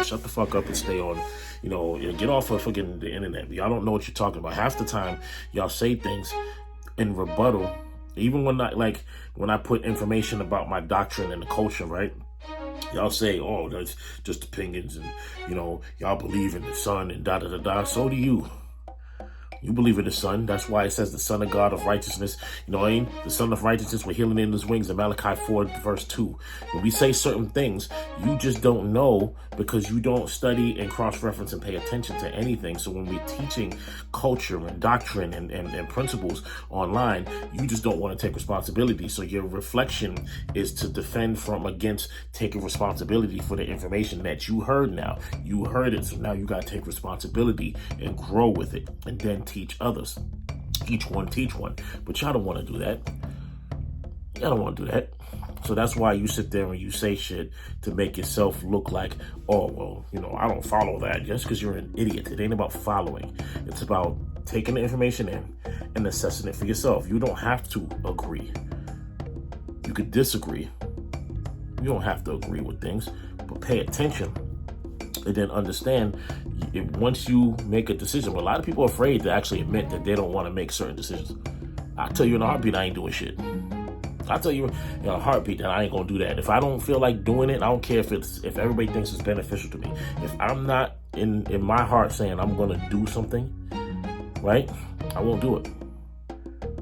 shut the fuck up and stay on, get off of fucking the internet. Y'all don't know what you're talking about. Half the time, y'all say things in rebuttal. Even when I put information about my doctrine and the culture, right? Y'all say, oh, that's just opinions, and y'all believe in the Son and da da da da. So do you. You believe in the Son. That's why it says the Son of God of righteousness. You know what I mean? The Son of righteousness with healing in his wings in Malachi 4, verse 2. When we say certain things, you just don't know because you don't study and cross-reference and pay attention to anything. So when we're teaching culture and doctrine and principles online, you just don't want to take responsibility. So your reflection is to defend from against taking responsibility for the information that you heard now. You heard it, so now you got to take responsibility and grow with it and then teach others. Each one teach one. But y'all don't want to do that. Y'all don't want to do that. So that's why you sit there and you say shit to make yourself look like, oh, well, I don't follow that just because you're an idiot. It ain't about following. It's about taking the information in and assessing it for yourself. You don't have to agree. You could disagree. You don't have to agree with things, but pay attention and then understand once you make a decision. But a lot of people are afraid to actually admit that they don't want to make certain decisions. I tell you in a heartbeat, I ain't doing shit. I tell you in a heartbeat that I ain't gonna do that. If I don't feel like doing it, I don't care if everybody thinks it's beneficial to me. If I'm not in my heart saying I'm gonna do something, right, I won't do it.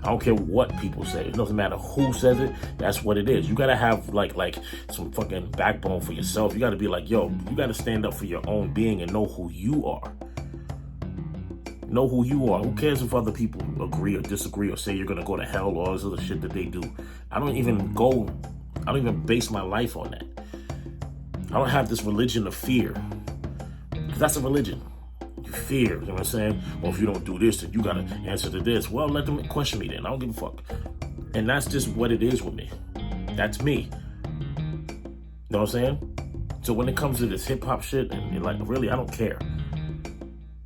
I don't care what people say. It doesn't matter who says it. That's what it is. You gotta have like some fucking backbone for yourself. You gotta be like, yo, you gotta stand up for your own being and know who you are. Know who you are. Who cares if other people agree or disagree or say you're gonna go to hell or all this other shit that they do? I don't even base my life on that. I don't have this religion of fear. Because that's a religion. You fear, you know what I'm saying? Well, if you don't do this, then you gotta answer to this. Well, let them question me then. I don't give a fuck. And that's just what it is with me. That's me. You know what I'm saying? So when it comes to this hip hop shit, and really, I don't care.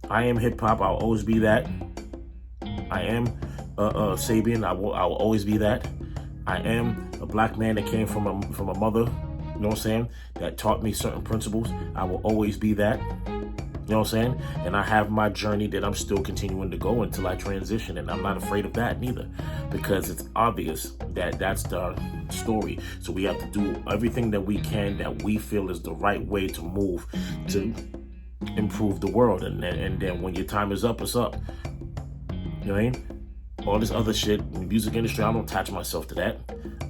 I am hip hop. I'll always be that. I am Sabian. I will always be that. I am a black man that came from a mother, you know what I'm saying, that taught me certain principles. I will always be that. You know what I'm saying? And I have my journey that I'm still continuing to go until I transition. And I'm not afraid of that neither, because it's obvious that that's the story. So we have to do everything that we can that we feel is the right way to move to improve the world. And then when your time is up, it's up. You know what I mean? All this other shit in the music industry, I don't attach myself to that.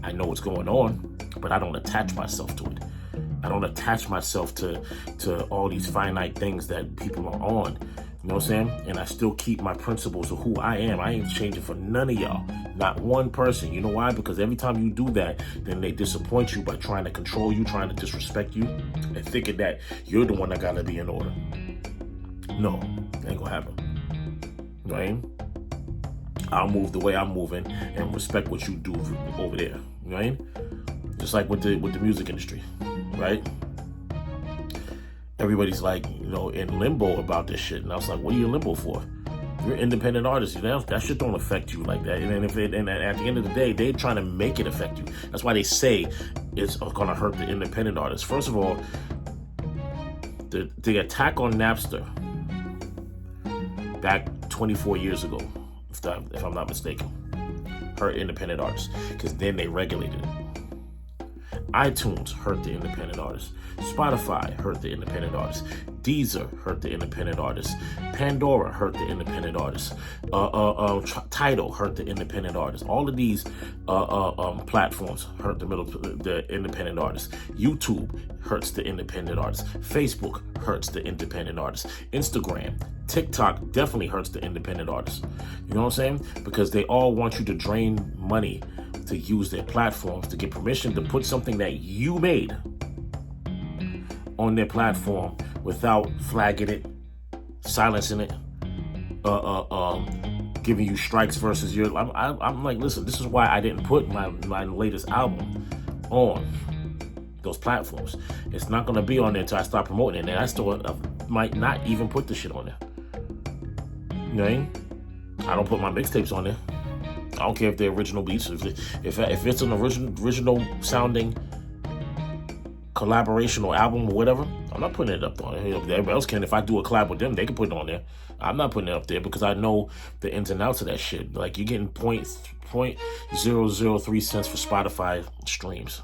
I know what's going on, but I don't attach myself to it. I don't attach myself to all these finite things that people are on. You know what I'm saying? And I still keep my principles of who I am. I ain't changing for none of y'all. Not one person. You know why? Because every time you do that, then they disappoint you by trying to control you, trying to disrespect you, and thinking that you're the one that gotta be in order. No, ain't gonna happen. You know what I mean? I'll move the way I'm moving and respect what you do over there. You know what I mean? Just like with the music industry, right? Everybody's like, in limbo about this shit. And I was like, what are you in limbo for? You're an independent artist. That shit don't affect you like that. And at the end of the day, they're trying to make it affect you. That's why they say it's going to hurt the independent artists. First of all, the attack on Napster back 24 years ago, if I'm not mistaken, hurt independent artists, because then they regulated it. iTunes hurt the independent artists. Spotify hurt the independent artists. Deezer hurt the independent artists. Pandora hurt the independent artists. Tidal hurt the independent artists. All of these platforms hurt the independent artists. YouTube hurts the independent artists. Facebook hurts the independent artists. Instagram, TikTok definitely hurts the independent artists. You know what I'm saying? Because they all want you to drain money to use their platforms to get permission to put something that you made on their platform without flagging it, silencing it, giving you strikes versus your. I'm like, listen, this is why I didn't put my latest album on those platforms. It's not going to be on there until I start promoting it, and I still might not even put the shit on there. You know what I mean? I don't put my mixtapes on there. I don't care if they're original beats. If it's an original sounding collaboration or album or whatever, I'm not putting it up on there. Everybody else can. If I do a collab with them, they can put it on there. I'm not putting it up there because I know the ins and outs of that shit. Like, you're getting 0.003 cents for Spotify streams.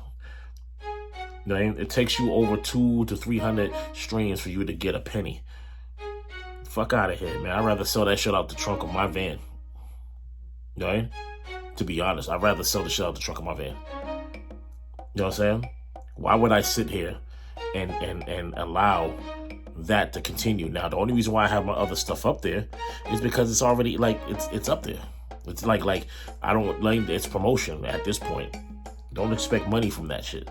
You know, it takes you over 200 to 300 streams for you to get a penny. Fuck out of here, man. I'd rather sell that shit out the trunk of my van. You know, to be honest, I'd rather sell the shit out the trunk of my van. You know what I'm saying? Why would I sit here and allow that to continue? Now, the only reason why I have my other stuff up there is because it's already, like, it's up there. It's like I don't, like, it's promotion at this point. Don't expect money from that shit.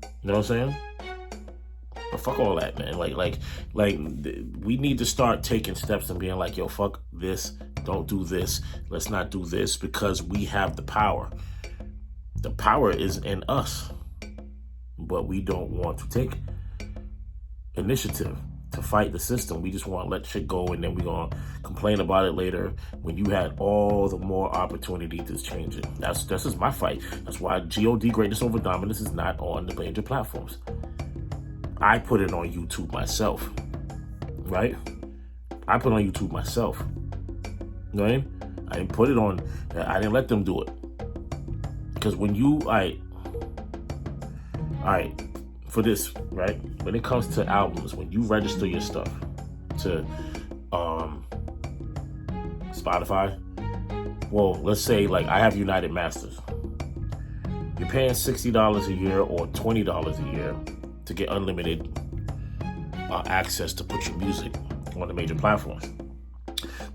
You know what I'm saying? But fuck all that, man. Like, we need to start taking steps and being like, yo, fuck this. Don't do this. Let's not do this, because we have the power. The power is in us. But we don't want to take initiative to fight the system. We just want to let shit go, and then we're going to complain about it later when you had all the more opportunity to change it. This is my fight. That's why GOD, Greatness Over Dominance, is not on the major platforms. I put it on YouTube myself, right? I put it on YouTube myself. You know what I mean? I didn't put it on, I didn't let them do it. Because when you, all right, for this, right? When it comes to albums, when you register your stuff to Spotify, well, let's say, like, I have United Masters. You're paying $60 a year or $20 a year to get unlimited access to put your music on the major platforms.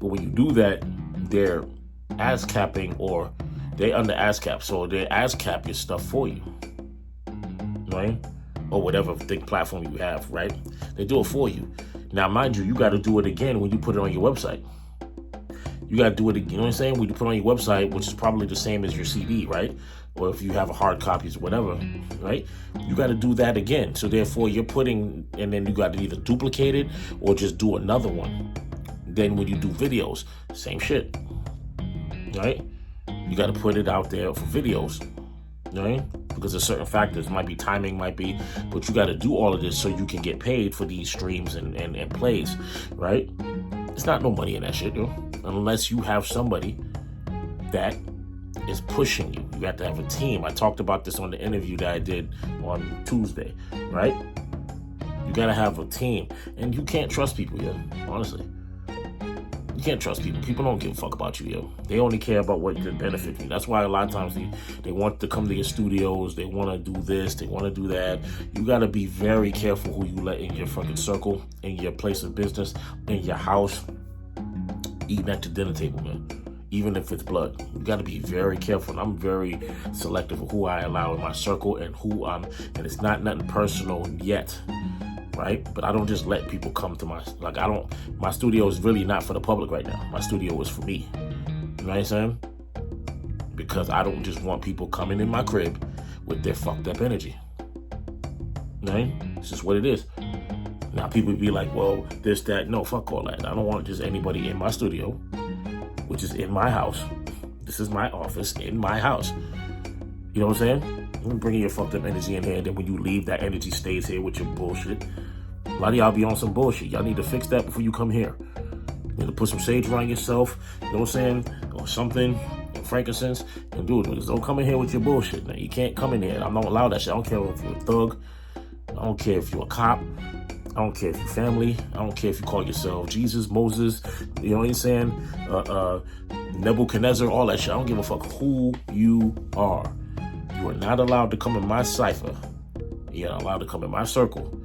But when you do that, they're ASCAPing, or they under ASCAP, so they ASCAP your stuff for you. Right? Or whatever thing platform you have, right? They do it for you. Now, mind you, you got to do it again when you put it on your website. You got to do it again, you know what I'm saying? When you put it on your website, which is probably the same as your CD, right? Or if you have a hard copies or whatever, right? You got to do that again. So therefore, you're putting, and then you got to either duplicate it or just do another one. Then when you do videos, same shit, right? You got to put it out there for videos, right? Because there's certain factors, might be timing, but you got to do all of this so you can get paid for these streams and plays, right? It's not no money in that shit, yo. Unless you have somebody that is pushing you. You have to have a team. I talked about this on the interview that I did on Tuesday, right? You got to have a team. And you can't trust people, yo, honestly. You can't trust people. People don't give a fuck about you, yo. They only care about what can benefit you. That's why a lot of times they want to come to your studios. They want to do this. They want to do that. You got to be very careful who you let in your fucking circle, in your place of business, in your house, eating at your dinner table, man. Even if it's blood. You got to be very careful. And I'm very selective of who I allow in my circle and and it's not nothing personal yet. Right? But I don't just let people come to my studio is really not for the public right now. My studio is for me. You know what I'm saying? Because I don't just want people coming in my crib with their fucked up energy. Right? It's just what it is. Now people be like, well, this, that. No, fuck all that. I don't want just anybody in my studio, which is in my house. This is my office in my house. You know what I'm saying? You bring your fucked up energy in here, and then when you leave, that energy stays here with your bullshit. A lot of y'all be on some bullshit. Y'all need to fix that before you come here. You need to put some sage around yourself, you know what I'm saying? Or something, frankincense, and do it. Just don't come in here with your bullshit, man. You can't come in here. I don't allow that shit. I don't care if you're a thug. I don't care if you're a cop. I don't care if you're family. I don't care if you call yourself Jesus, Moses, you know what I'm saying? Nebuchadnezzar, all that shit. I don't give a fuck who you are. You are not allowed to come in my cipher. You're not allowed to come in my circle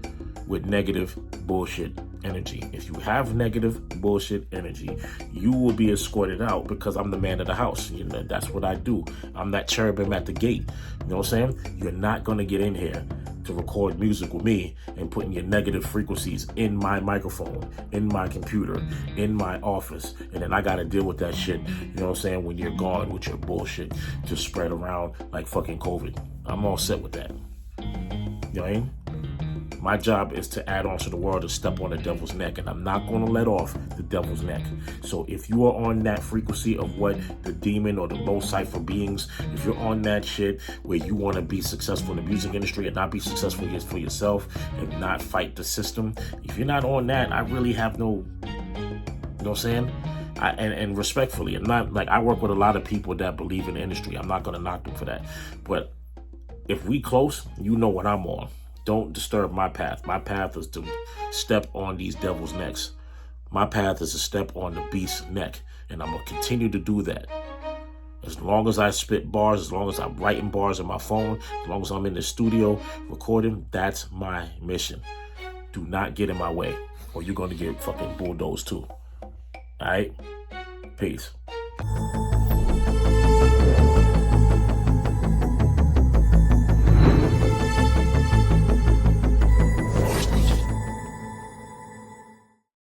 with negative bullshit energy. If you have negative bullshit energy, you will be escorted out because I'm the man of the house. You know, that's what I do. I'm that cherubim at the gate. You know what I'm saying? You're not going to get in here to record music with me and putting your negative frequencies in my microphone, in my computer, in my office. And then I got to deal with that shit, you know what I'm saying, when you're gone with your bullshit just spread around like fucking COVID. I'm all set with that. You know what I mean? My job is to add on to the world to step on the devil's neck, and I'm not going to let off the devil's neck. So if you are on that frequency of what the demon or the low cipher beings, if you're on that shit where you want to be successful in the music industry and not be successful for yourself and not fight the system, if you're not on that, I really have no, you know what I'm saying? And respectfully, I'm not like, I work with a lot of people that believe in the industry. I'm not going to knock them for that. But if we close, you know what I'm on. Don't disturb my path. My path is to step on these devils' necks. My path is to step on the beast's neck. And I'm going to continue to do that. As long as I spit bars, as long as I'm writing bars on my phone, as long as I'm in the studio recording, that's my mission. Do not get in my way, or you're going to get fucking bulldozed too. All right? Peace.